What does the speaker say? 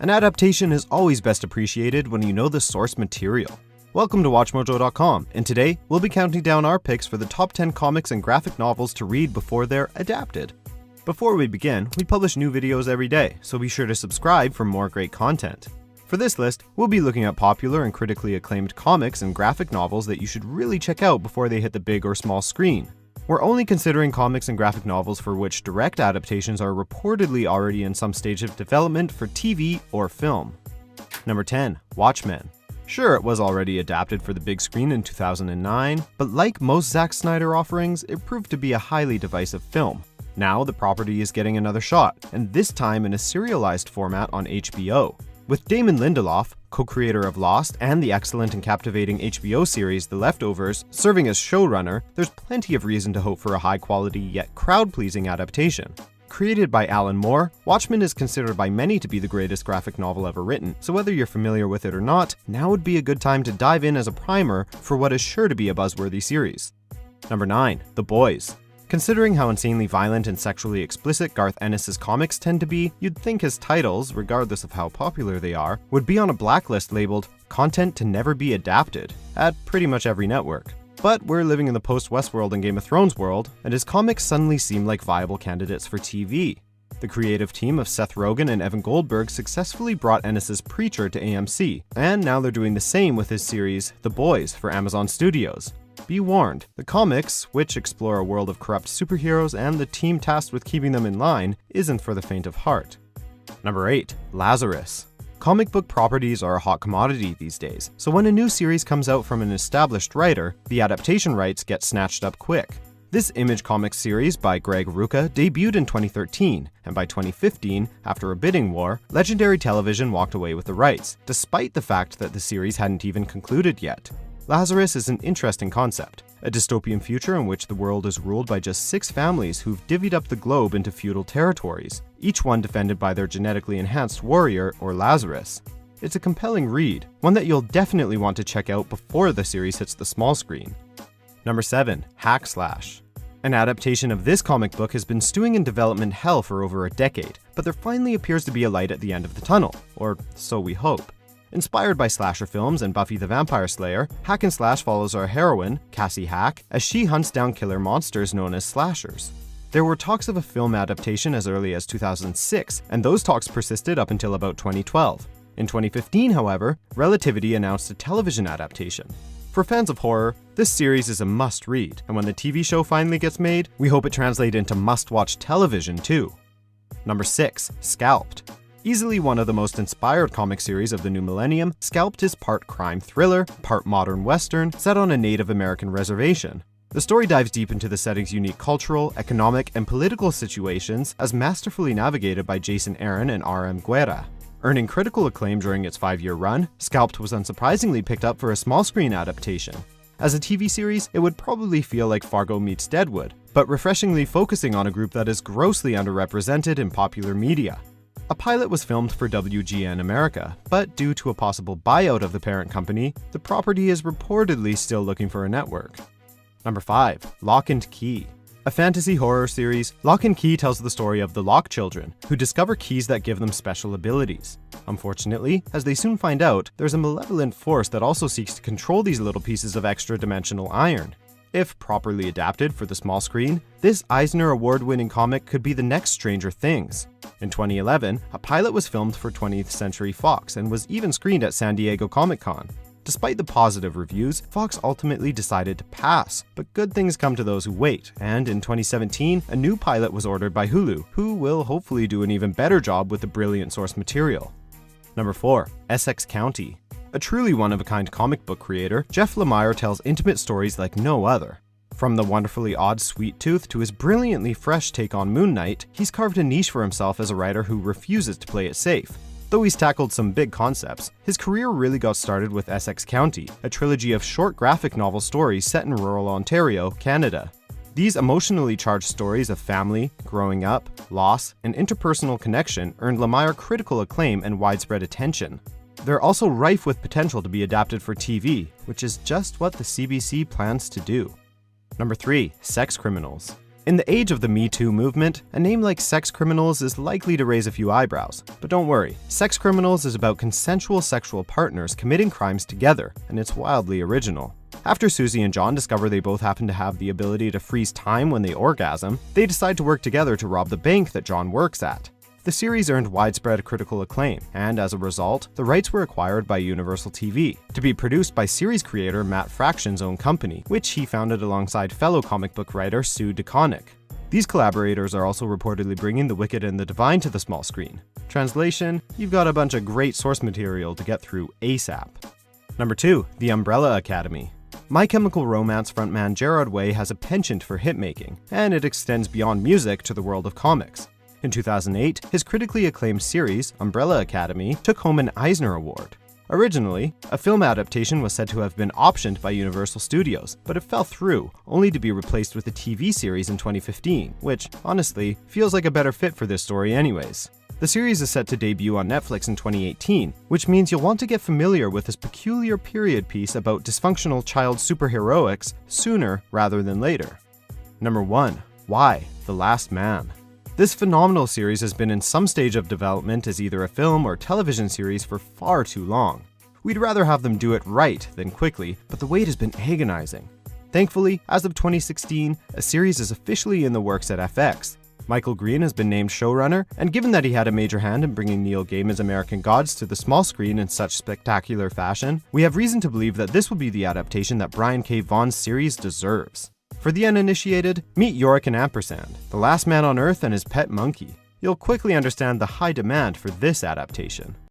An adaptation is always best appreciated when you know the source material. Welcome to WatchMojo.com, and today we'll be counting down our picks for the top 10 comics and graphic novels to read before they're adapted. Before we begin, we publish new videos every day, so be sure to subscribe for more great content. For this list, we'll be looking at popular and critically acclaimed comics and graphic novels that you should really check out before they hit the big or small screen. We're only considering comics and graphic novels for which direct adaptations are reportedly already in some stage of development for TV or film. Number 10. Watchmen. Sure, it was already adapted for the big screen in 2009, but like most Zack Snyder offerings, it proved to be a highly divisive film. Now the property is getting another shot, and this time in a serialized format on HBO. With Damon Lindelof, co-creator of Lost and the excellent and captivating HBO series The Leftovers, serving as showrunner, there's plenty of reason to hope for a high-quality yet crowd-pleasing adaptation. Created by Alan Moore, Watchmen is considered by many to be the greatest graphic novel ever written, so whether you're familiar with it or not, now would be a good time to dive in as a primer for what is sure to be a buzzworthy series. Number 9. The Boys. Considering how insanely violent and sexually explicit Garth Ennis's comics tend to be, you'd think his titles, regardless of how popular they are, would be on a blacklist labeled "Content to Never Be Adapted" at pretty much every network. But we're living in the post-Westworld and Game of Thrones world, and his comics suddenly seem like viable candidates for TV. The creative team of Seth Rogen and Evan Goldberg successfully brought Ennis's Preacher to AMC, and now they're doing the same with his series The Boys for Amazon Studios. Be warned, the comics, which explore a world of corrupt superheroes and the team tasked with keeping them in line, isn't for the faint of heart. Number 8. Lazarus. Comic book properties are a hot commodity these days, so when a new series comes out from an established writer, the adaptation rights get snatched up quick. This Image Comics series by Greg Rucka debuted in 2013, and by 2015, after a bidding war, Legendary Television walked away with the rights, despite the fact that the series hadn't even concluded yet. Lazarus is an interesting concept, a dystopian future in which the world is ruled by just 6 families who've divvied up the globe into feudal territories, each one defended by their genetically enhanced warrior, or Lazarus. It's a compelling read, one that you'll definitely want to check out before the series hits the small screen. Number 7. Hack Slash. An adaptation of this comic book has been stewing in development hell for over a decade, but there finally appears to be a light at the end of the tunnel, or so we hope. Inspired by slasher films and Buffy the Vampire Slayer, Hack and Slash follows our heroine, Cassie Hack, as she hunts down killer monsters known as slashers. There were talks of a film adaptation as early as 2006, and those talks persisted up until about 2012. In 2015, however, Relativity announced a television adaptation. For fans of horror, this series is a must-read, and when the TV show finally gets made, we hope it translates into must-watch television too. Number 6. Scalped. Easily one of the most inspired comic series of the new millennium, Scalped is part crime thriller, part modern western, set on a Native American reservation. The story dives deep into the setting's unique cultural, economic, and political situations as masterfully navigated by Jason Aaron and R.M. Guerra. Earning critical acclaim during its 5-year run, Scalped was unsurprisingly picked up for a small-screen adaptation. As a TV series, it would probably feel like Fargo meets Deadwood, but refreshingly focusing on a group that is grossly underrepresented in popular media. A pilot was filmed for WGN America, but due to a possible buyout of the parent company, the property is reportedly still looking for a network. Number 5. Locke Key. A fantasy horror series, Locke Key tells the story of the Locke children, who discover keys that give them special abilities. Unfortunately, as they soon find out, there's a malevolent force that also seeks to control these little pieces of extra-dimensional iron. If properly adapted for the small screen, this Eisner Award-winning comic could be the next Stranger Things. In 2011, a pilot was filmed for 20th Century Fox and was even screened at San Diego Comic-Con. Despite the positive reviews, Fox ultimately decided to pass, but good things come to those who wait, and in 2017, a new pilot was ordered by Hulu, who will hopefully do an even better job with the brilliant source material. Number 4. Essex County. A truly one-of-a-kind comic book creator, Jeff Lemire tells intimate stories like no other. From the wonderfully odd Sweet Tooth to his brilliantly fresh take on Moon Knight, he's carved a niche for himself as a writer who refuses to play it safe. Though he's tackled some big concepts, his career really got started with Essex County, a trilogy of short graphic novel stories set in rural Ontario, Canada. These emotionally charged stories of family, growing up, loss, and interpersonal connection earned Lemire critical acclaim and widespread attention. They're also rife with potential to be adapted for TV, which is just what the CBC plans to do. Number 3. Sex Criminals. In the age of the Me Too movement, a name like Sex Criminals is likely to raise a few eyebrows. But don't worry, Sex Criminals is about consensual sexual partners committing crimes together, and it's wildly original. After Susie and John discover they both happen to have the ability to freeze time when they orgasm, they decide to work together to rob the bank that John works at. The series earned widespread critical acclaim, and as a result, the rights were acquired by Universal TV, to be produced by series creator Matt Fraction's own company, which he founded alongside fellow comic book writer Sue DeConnick. These collaborators are also reportedly bringing The Wicked and the Divine to the small screen. Translation: you've got a bunch of great source material to get through ASAP. Number 2. The Umbrella Academy. My Chemical Romance frontman Gerard Way has a penchant for hitmaking, and it extends beyond music to the world of comics. In 2008, his critically acclaimed series, Umbrella Academy, took home an Eisner Award. Originally, a film adaptation was said to have been optioned by Universal Studios, but it fell through, only to be replaced with a TV series in 2015, which, honestly, feels like a better fit for this story anyways. The series is set to debut on Netflix in 2018, which means you'll want to get familiar with this peculiar period piece about dysfunctional child superheroics sooner rather than later. Number 1. Why? The Last Man. This phenomenal series has been in some stage of development as either a film or television series for far too long. We'd rather have them do it right than quickly, but the wait has been agonizing. Thankfully, as of 2016, a series is officially in the works at FX. Michael Green has been named showrunner, and given that he had a major hand in bringing Neil Gaiman's American Gods to the small screen in such spectacular fashion, we have reason to believe that this will be the adaptation that Brian K. Vaughan's series deserves. For the uninitiated, meet Yorick and Ampersand, the last man on Earth and his pet monkey. You'll quickly understand the high demand for this adaptation.